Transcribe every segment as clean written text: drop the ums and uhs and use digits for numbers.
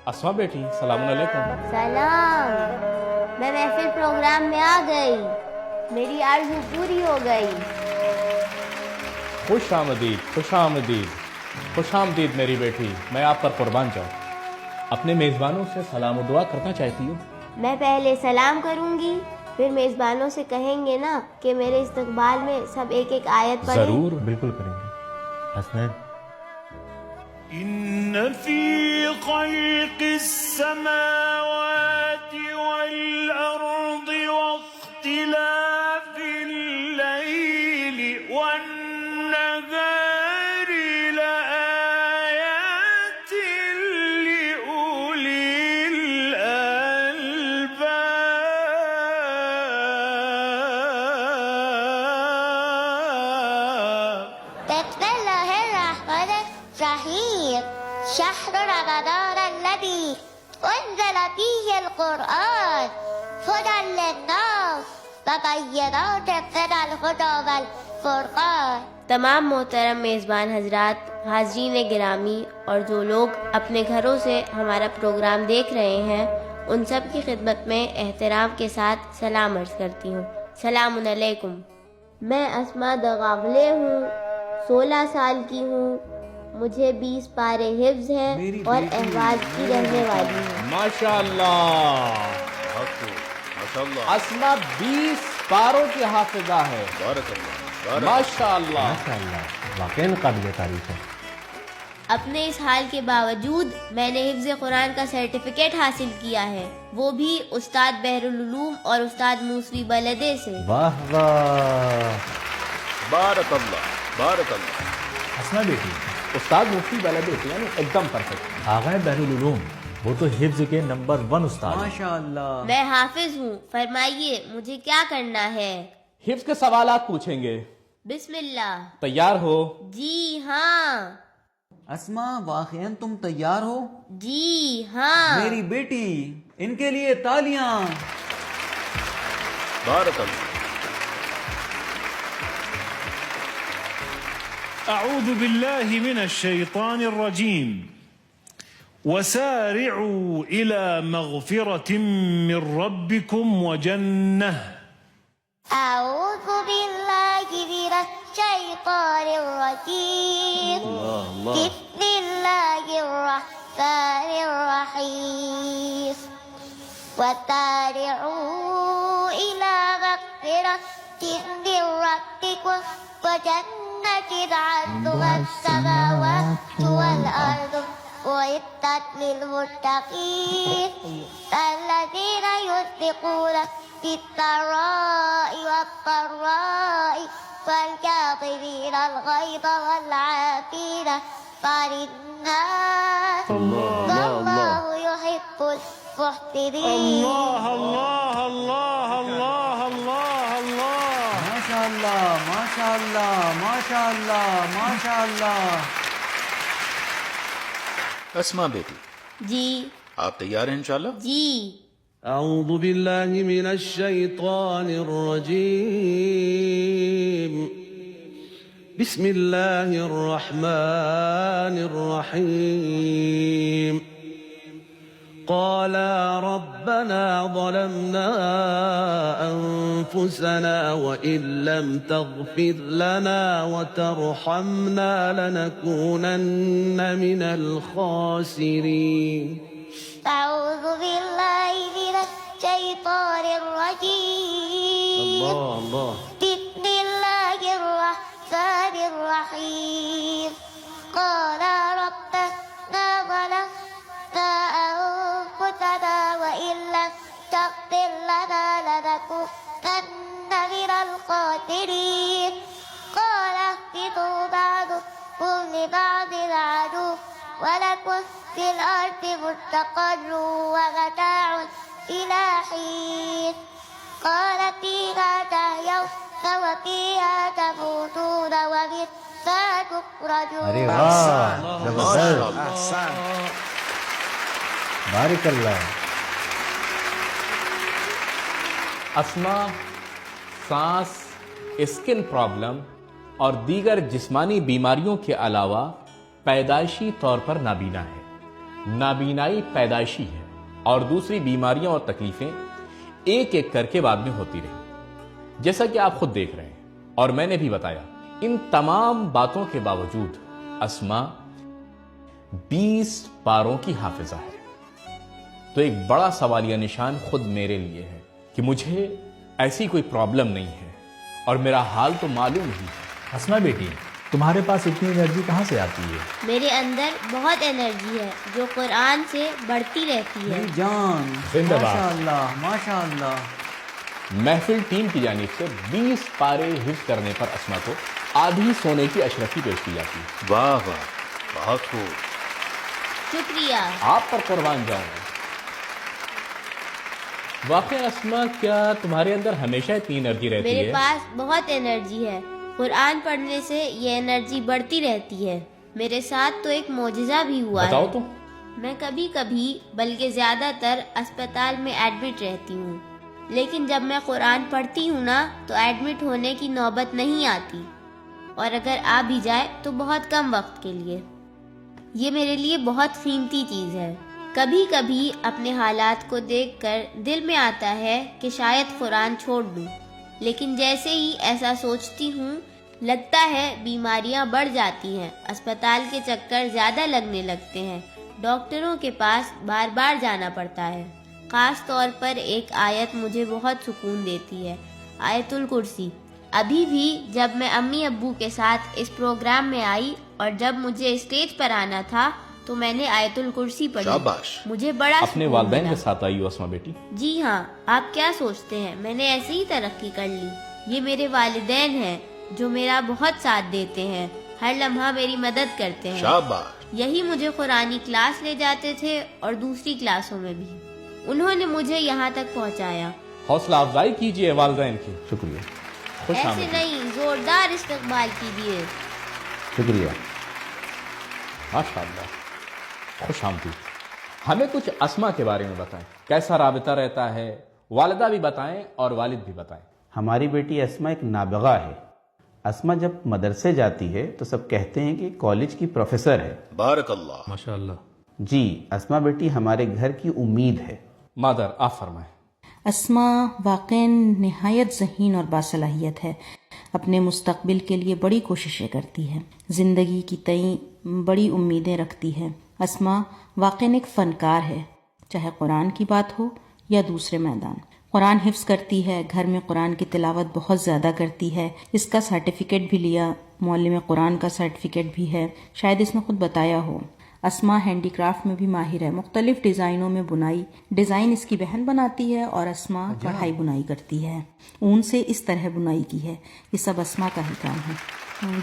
اسما بیٹی سلام علیکم. سلام. میں محفل پروگرام میں آ گئی. میری آرزو پوری ہو گئی. خوش آمدید خوش آمدید خوش آمدید میری بیٹی. میں آپ پر قربان جاؤں. اپنے میزبانوں سے سلام و دعا کرنا چاہتی ہوں. میں پہلے سلام کروں گی، پھر میزبانوں سے کہیں گے نا کہ میرے استقبال میں سب ایک ایک آیت پڑھیں. ضرور، بالکل کریں گے. حسنین. إن في خلق السماوات والأرض واختلاف الليل والنهار لآيات لأولي الألباب. بسم الله الرحمن الرحيم. شهر رمضان الذي أنزل فيه القرآن هدى للناس وبينات من الهدى والفرقان. تمام محترم میزبان حضرات، حاضرین گرامی اور جو لوگ اپنے گھروں سے ہمارا پروگرام دیکھ رہے ہیں، ان سب کی خدمت میں احترام کے ساتھ سلام عرض کرتی ہوں. سلام علیکم. میں اسما دغاغلے ہوں، 16 سال کی ہوں. مجھے 20 پارے حفظ ہیں اور احواز کی رہنے والی ہوں. ماشاء اللہ. اسما 20 پاروں کی حافظہ ہے. ماشاء اللہ. واقعی قابل تعریف ہے. اپنے اس حال کے باوجود میں نے حفظ قرآن کا سرٹیفکیٹ حاصل کیا ہے، وہ بھی استاد بحرالعلوم اور استاد موسوی بلدے سے. واہ واہ. بارک اللہ بارک اللہ. حسنہ بیٹی، استاد مفتی بلد ہوتے ہیں ایک دم پرفیکٹ. آغا بحرالعلوم وہ تو حفظ کے نمبر 1 استاد. ماشاءاللہ. میں حافظ ہوں. فرمائیے مجھے کیا کرنا ہے؟ حفظ کے سوالات پوچھیں گے. بسم اللہ. تیار ہو؟ جی ہاں. اسما واقعاً تم تیار ہو؟ جی ہاں. میری بیٹی، ان کے لیے تالیاں. بارک اللہ. أعوذ بالله من الشيطان الرجيم. وسارعوا إلى مغفرة من ربكم وجنة. أعوذ بالله من الشيطان الرجيم. بسم الله الرحمن الرحيم. وسارعوا إلى مغفرة من ربكم وجنة عرضها السماوات والأرض أعدت للمتقين الذين ينفقون في السراء والضراء والكاظمين الغيظ والعافين عن الناس والله يحب المحسنين. الله الله الله الله الله الله. ماشاءاللہ ماشاءاللہ ماشاءاللہ ماشاءاللہ. اسما بیٹی، جی آپ تیار ہیں انشاءاللہ؟ جی. أعوذ بالله من الشيطان الرجيم. بسم الله الرحمن الرحيم. قالا ربنا ظلمنا أنفسنا وإن لم تغفر لنا وترحمنا لنكونن من الخاسرين. أعوذ بالله من الشيطان الرجيم. الله الله. بسم الله الرحمن الرحيم. قال ربنا ظلمنا أنفسنا وإن لم تغفر لنا لنكونن من الخاسرين. قال اهبطوا بعضكم لبعض عدو ولكم في الأرض مستقر ومتاع إلى حين. قال فيها تحيون وفيها تموتون ومنها تخرجون. ارے واہ، زبردست. بارک اللہ. اسما سانس، اسکن پرابلم اور دیگر جسمانی بیماریوں کے علاوہ پیدائشی طور پر نابینا ہے، نابینائی پیدائشی ہے، اور دوسری بیماریاں اور تکلیفیں ایک ایک کر کے بعد میں ہوتی رہی، جیسا کہ آپ خود دیکھ رہے ہیں اور میں نے بھی بتایا۔ ان تمام باتوں کے باوجود اسما 20 پاروں کی حافظہ ہے۔ تو ایک بڑا سوالیہ نشان خود میرے لیے ہے کہ مجھے ایسی کوئی پرابلم نہیں ہے، اور میرا حال تو معلوم ہی ہے۔ اسما بیٹی، تمہارے پاس اتنی انرجی کہاں سے آتی ہے؟ میرے اندر بہت انرجی ہے جو قرآن سے بڑھتی رہتی ہے۔ میری جان، زندہ باد۔ ماشاء اللہ ماشاء اللہ۔ محفل ٹیم کی جانب سے 20 پارے حفظ کرنے پر اسما کو آدھی سونے کی اشرفی پیش کی جاتی ہے۔ واہ واہ، بہت خوب۔ شکریہ۔ آپ پر قربان جاؤں گا۔ واقعی اسما، کیا تمہارے اندر ہمیشہ اتنی انرجی رہتی ہے؟ میرے پاس بہت انرجی ہے، قرآن پڑھنے سے یہ انرجی بڑھتی رہتی ہے۔ میرے ساتھ تو ایک معجزہ بھی ہوا بتاؤ ہے۔ تو۔ میں کبھی کبھی بلکہ زیادہ تر اسپتال میں ایڈمٹ رہتی ہوں، لیکن جب میں قرآن پڑھتی ہوں نا تو ایڈمٹ ہونے کی نوبت نہیں آتی، اور اگر آ بھی جائے تو بہت کم وقت کے لیے۔ یہ میرے لیے بہت قیمتی چیز ہے۔ کبھی کبھی اپنے حالات کو دیکھ کر دل میں آتا ہے کہ شاید قرآن چھوڑ دوں، لیکن جیسے ہی ایسا سوچتی ہوں لگتا ہے بیماریاں بڑھ جاتی ہیں، اسپتال کے چکر زیادہ لگنے لگتے ہیں، ڈاکٹروں کے پاس بار بار جانا پڑتا ہے۔ خاص طور پر ایک آیت مجھے بہت سکون دیتی ہے، آیت الکرسی۔ ابھی بھی جب میں امی ابو کے ساتھ اس پروگرام میں آئی اور جب مجھے اسٹیج پر آنا تھا تو میں نے آیت الکرسی پڑھی۔ شاباش۔ مجھے بڑا اپنے سکون والدین ملا۔ کے ساتھ آئی ہو اسما بیٹی؟ جی ہاں، آپ کیا سوچتے ہیں میں نے ایسے ہی ترقی کر لی؟ یہ میرے والدین ہیں جو میرا بہت ساتھ دیتے ہیں، ہر لمحہ میری مدد کرتے ہیں۔ شاباش۔ یہی مجھے قرآنی کلاس لے جاتے تھے اور دوسری کلاسوں میں بھی، انہوں نے مجھے یہاں تک پہنچایا۔ حوصلہ افزائی کیجیے والدین کی۔ شکریہ، خوش ایسے آمدید۔ نہیں، زوردار استقبال کیجیے۔ شکریہ۔ ماشاء اللہ، خوش آمدید۔ ہمیں کچھ اسما کے بارے میں بتائیں، کیسا رابطہ رہتا ہے؟ والدہ بھی بتائیں اور والد بھی بتائیں۔ ہماری بیٹی اسما ایک نابغہ ہے۔ اسما جب مدرسے جاتی ہے تو سب کہتے ہیں کہ کالج کی پروفیسر ہے۔ بارک اللہ۔ ماشاء اللہ۔ جی، اسما بیٹی ہمارے گھر کی امید ہے۔ مادر، آپ فرمائیں۔ اسما واقعاً نہایت ذہین اور باصلاحیت ہے، اپنے مستقبل کے لیے بڑی کوششیں کرتی ہے، زندگی کی تئیں بڑی امیدیں رکھتی ہے۔ اسما واقعاً ایک فنکار ہے، چاہے قرآن کی بات ہو یا دوسرے میدان۔ قرآن حفظ کرتی ہے، گھر میں قرآن کی تلاوت بہت زیادہ کرتی ہے، اس کا سرٹیفکیٹ بھی لیا، معلم قرآن کا سرٹیفکیٹ بھی ہے، شاید اس نے خود بتایا ہو۔ اسما ہینڈی کرافٹ میں بھی ماہر ہے، مختلف ڈیزائنوں میں بنائی، ڈیزائن اس کی بہن بناتی ہے اور اسما کڑھائی بنائی کرتی ہے، اون سے اس طرح بنائی کی ہے، یہ سب اسما کا ہی کام ہے۔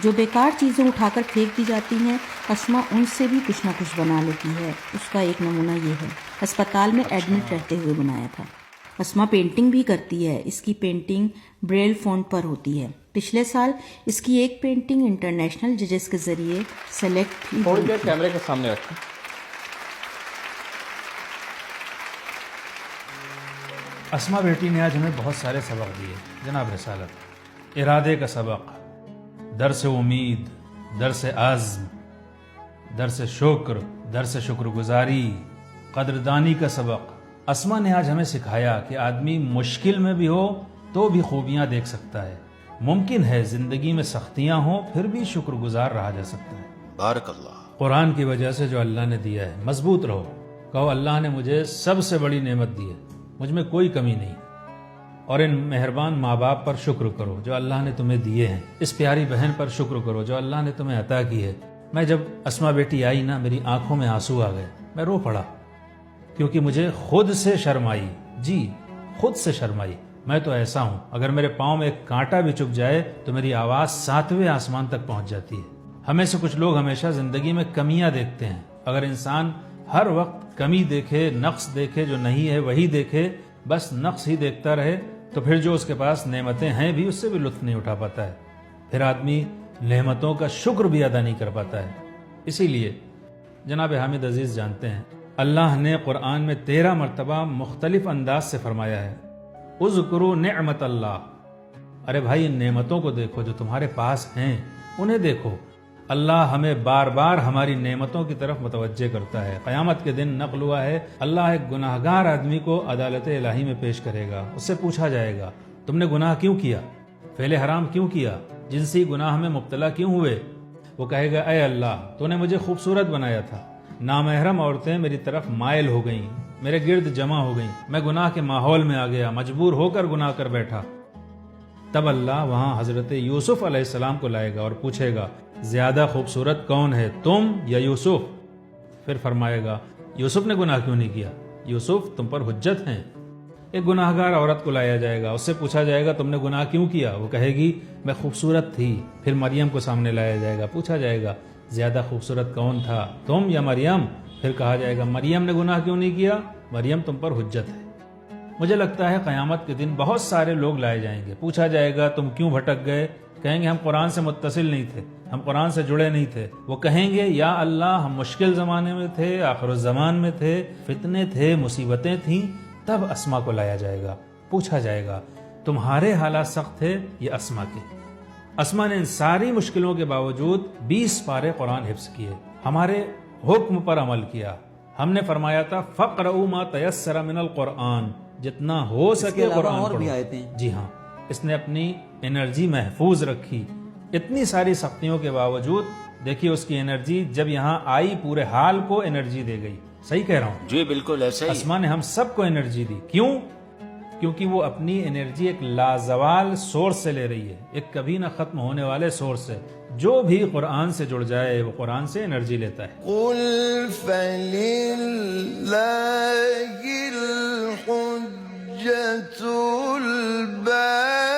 جو بیکار چیزیں اٹھا کر پھینک دی جاتی ہیں، اسما ان سے بھی کچھ نہ کچھ بنا لیتی ہے، اس کا ایک نمونہ یہ ہے، اسپتال میں ایڈمٹ رہتے ہوئے بنایا تھا۔ اسما پینٹنگ بھی کرتی ہے، اس کی پینٹنگ بریل فونٹ پر ہوتی ہے۔ پچھلے سال اس کی ایک پینٹنگ انٹرنیشنل ججز کے ذریعے سلیکٹ بھی تھوڑی ہوئی دیر تھی۔ کیمرے کے سامنے رکھیں۔ اسما بیٹی نے آج ہمیں بہت سارے سبق دیے جناب رسالت۔ ارادے کا سبق، درس امید، درس عزم، درس شکر، درس شکر گزاری، قدردانی کا سبق۔ اسما نے آج ہمیں سکھایا کہ آدمی مشکل میں بھی ہو تو بھی خوبیاں دیکھ سکتا ہے، ممکن ہے زندگی میں سختیاں ہوں پھر بھی شکر گزار رہا جا سکتا ہے۔ بارک اللہ۔ قرآن کی وجہ سے جو اللہ نے دیا ہے، مضبوط رہو، کہو اللہ نے مجھے سب سے بڑی نعمت دی ہے، مجھ میں کوئی کمی نہیں، اور ان مہربان ماں باپ پر شکر کرو جو اللہ نے تمہیں دیے ہیں، اس پیاری بہن پر شکر کرو جو اللہ نے تمہیں عطا کی ہے۔ میں جب اسما بیٹی آئی نا، میری آنکھوں میں آنسو آ گئے، میں رو پڑا، کیونکہ مجھے خود سے شرم آئی، جی خود سے شرم آئی۔ میں تو ایسا ہوں، اگر میرے پاؤں میں ایک کانٹا بھی چبھ جائے تو میری آواز 7ویں آسمان تک پہنچ جاتی ہے۔ ہمیں سے کچھ لوگ ہمیشہ زندگی میں کمیاں دیکھتے ہیں، اگر انسان ہر وقت کمی دیکھے، نقص دیکھے، جو نہیں ہے وہی دیکھے، بس نقص ہی دیکھتا رہے، تو پھر جو اس کے پاس نعمتیں ہیں بھی اس سے بھی لطف نہیں اٹھا پاتا ہے، پھر آدمی نعمتوں کا شکر بھی ادا نہیں کر پاتا ہے۔ اسی لیے جناب حامد عزیز جانتے ہیں، اللہ نے قرآن میں 13 مرتبہ مختلف انداز سے فرمایا ہے، اذکروا نعمت اللہ۔ ارے بھائی، ان نعمتوں کو دیکھو جو تمہارے پاس ہیں، انہیں دیکھو۔ اللہ ہمیں بار بار ہماری نعمتوں کی طرف متوجہ کرتا ہے. قیامت کے دن نقل ہوا ہے اللہ ایک گناہگار آدمی کو عدالت الہی میں پیش کرے گا. اس سے پوچھا جائے گا تم نے گناہ کیوں کیا, فعل حرام کیوں کیا, جنسی گناہ میں مبتلا کیوں ہوئے؟ وہ کہے گا اے اللہ تو نے مجھے خوبصورت بنایا تھا, نامحرم عورتیں میری طرف مائل ہو گئیں, میرے گرد جمع ہو گئیں, میں گناہ کے ماحول میں آ گیا, مجبور ہو کر گناہ کر بیٹھا. تب اللہ وہاں حضرت یوسف علیہ السلام کو لائے گا اور پوچھے گا زیادہ خوبصورت کون ہے, تم یا یوسف؟ پھر فرمائے گا یوسف نے گناہ کیوں نہیں کیا, یوسف تم پر حجت ہیں. ایک گناہگار عورت کو لایا جائے گا, اس سے پوچھا جائے گا تم نے گناہ کیوں کیا؟ وہ کہے گی میں خوبصورت تھی. پھر مریم کو سامنے لایا جائے گا, پوچھا جائے گا زیادہ خوبصورت کون تھا, تم یا مریم؟ پھر کہا جائے گا مریم نے گناہ کیوں نہیں کیا, مریم تم پر حجت ہے. مجھے لگتا ہے قیامت کے دن بہت سارے لوگ لائے جائیں گے, پوچھا جائے گا تم کیوں بھٹک گئے؟ کہیں گے ہم قرآن سے متصل نہیں تھے, ہم قرآن سے جڑے نہیں تھے. وہ کہیں گے یا اللہ ہم مشکل زمانے میں تھے, آخر الزمان میں تھے, فتنے تھے, مصیبتیں تھیں. تب اسما کو لایا جائے گا, پوچھا جائے گا تمہارے حالات سخت تھے یا اسما کے؟ اسما نے ان ساری مشکلوں کے باوجود 20 پارے قرآن حفظ کیے, ہمارے حکم پر عمل کیا. ہم نے فرمایا تھا فقرؤوا ما تیسر من القرآن, جتنا ہو سکے قرآن اور پڑھو. بھی آیتیں. جی ہاں, اس نے اپنی انرجی محفوظ رکھی. اتنی ساری سختیوں کے باوجود دیکھیے اس کی انرجی جب یہاں آئی پورے حال کو انرجی دے گئی. صحیح کہہ رہا ہوں؟ جی بالکل ایسا ہی. اسما نے ہم سب کو انرجی دی. کیوں؟ کیونکہ وہ اپنی انرجی ایک لازوال سورس سے لے رہی ہے, ایک کبھی نہ ختم ہونے والے سورس سے. جو بھی قرآن سے جڑ جائے وہ قرآن سے انرجی لیتا ہے. قل فللہ الحجة البالغة